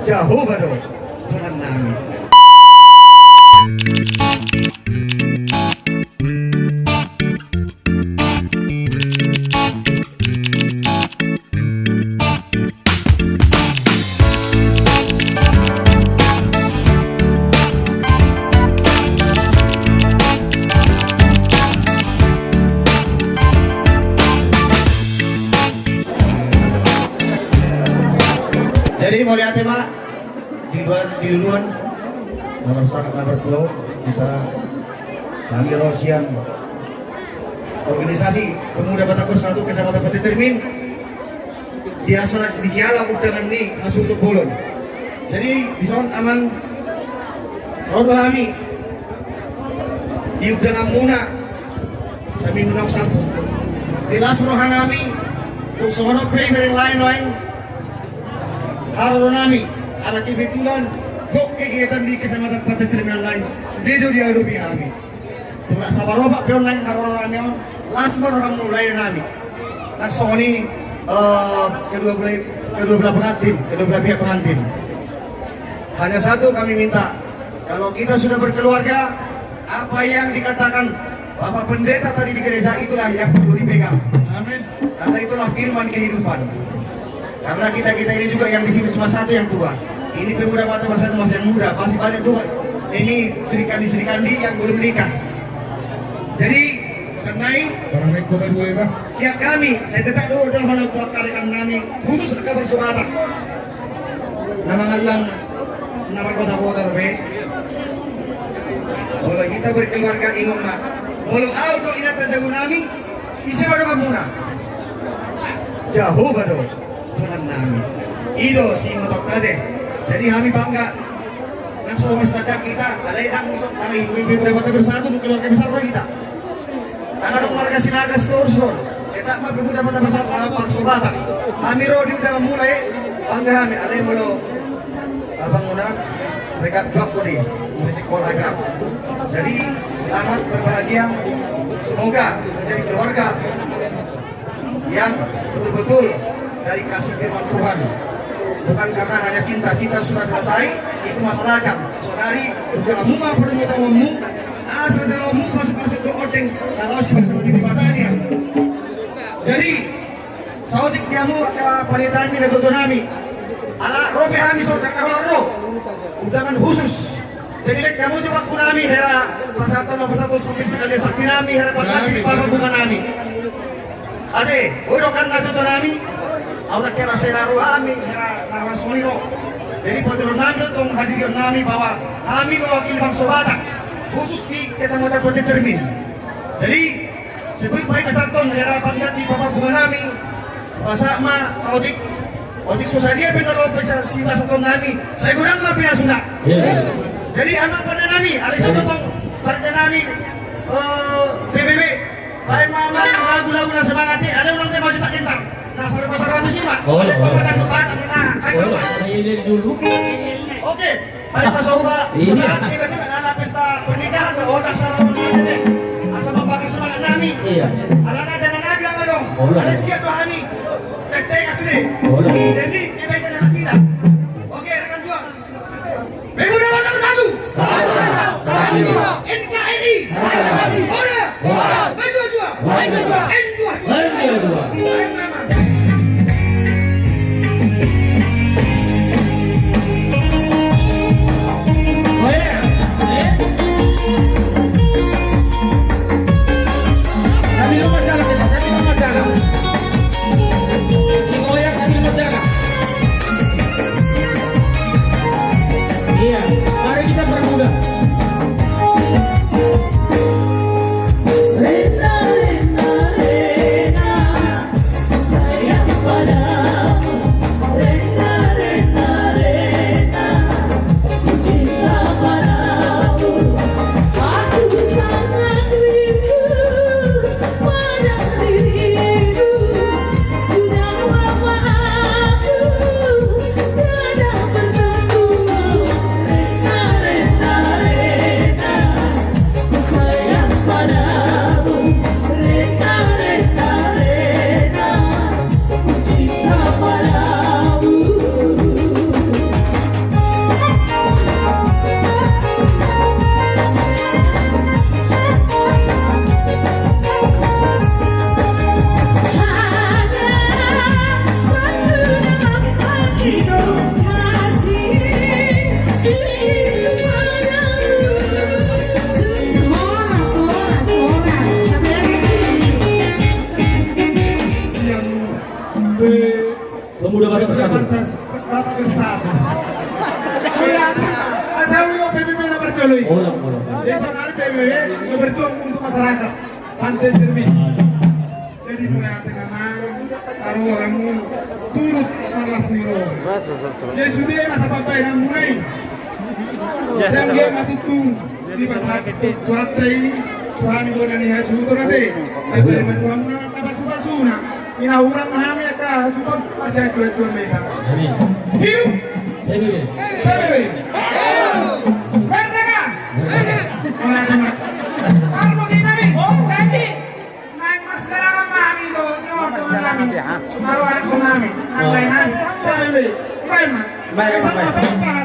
jauh baru Tuhan nami. Jadi mau lihat tema di duluan nomor 2 kita kami Rosian organisasi pemuda Batagor 1 Kecamatan Pati Cermin biasa di siala dengan ini masuk untuk bolon. Jadi di son aman rodo kami di udang muna sambil menang satu tilas rohan kami untuk sonok pay lain-lain Haronami ala kebetulan kok kegiatan di Kecamatan Pati Cermin lain sudah dia lebih kami tidak sabar robak pion lain Haronami lasmar orang mulai nami langsung ini kedua belah pihak pengantin hanya satu kami minta kalau kita sudah berkeluarga apa yang dikatakan Bapak Pendeta tadi di gereja itulah yang perlu dipegang. Amin. Karena itulah firman kehidupan. Karena kita ini juga yang di sini cuma satu yang tua. Ini pemuda Batagor satu masih yang muda, pasti banyak juga. Ini serikandi yang belum menikah. Jadi senai siap kami. Saya tetap dulu dalam hal untuk tarikan kami khusus kabar Sumatera. Nama ngalang nama kota-kota be. Kalau kita berkeluarga ingat nak. Kalau auto ini terjauh kami, isi baru kamuna. Jauh baru. Tuhan nami. Ido si ngotok tade. Jadi kami bangga. Langsung mestaka kita. Alay dang misok kami ibu Batagor 1 keluarga besar kita. Tangan keluarga Sinaga Storson. Kita mah pemuda Batagor 1 apa Sumatera. Kami rodi udah memulai bangga kami. Alay mulo abang unang mereka job kodi di sekolah agama. Jadi selamat berbahagia. Semoga menjadi keluarga yang betul-betul dari kasih firman Tuhan, bukan karena hanya cinta sudah selesai, itu masalah aja. Saudari, udah muma perlu kita ngomong, asal jangan ngomong masuk ke odeng, kalau sih bersama di badannya. Jadi, saudik diamu panitaan ini dan nami, ala robe kami saudara kalau roh, undangan khusus. Jadi kamu coba kunami hera pasatu sampai sekali sakti nami hera pakati di bunga nami. Ade, udah kan nggak nami. Aura kira saya kami hera soniro. Jadi pada nami tong hadirkan nami bahwa kami mewakili bangsa Batak khusus di Kecamatan Pati Cermin. Jadi sebelum baik kesatuan hera pakati bapak bunga nami pasama saudik odik sosadia benar lo bisa si pasatuan nami. Saya kurang mah pihak sunnah. Jadi anak pada nami, ada satu tong pada nami PBB. Baik mama lagu-lagu nasa mangati, ada ulang tema juta kentar. Nah, pasar itu sih mak. Ada pemadam depan, nah, ini dulu. Oke, baik Pak Sohba. Saat tiba-tiba ada pesta pernikahan, dasar orang ini. Asal membakar semangat nami. Iya. Anak dengan nabi apa dong? Ada siap doa nami. Tek asli. Jadi kebaikan anak kita. Oke, rekan juang. Pemuda Batagor 1. NKRI. Boras. Maju juang. N22. kalau ini. Ulang. Desa Nari PBB berjuang untuk masyarakat Pantai Cermin. Jadi mulai tenang, taruh kamu turut malas niro. Jadi sudah nasa papai nang mulai. Saya nggak mati tuh di masyarakat kuatai Tuhan itu nani hasil itu nanti. Tapi Tuhan muna tapas na. Ina urang mahami ka hasil itu percaya jual mereka. Amin. Hiu. PBB. Merdeka. Armosin namin. Ganti. Naik masyarakat kami itu nyoto kami. Baru anak kami. Ang lain PBB. Baik, Mak. Baik.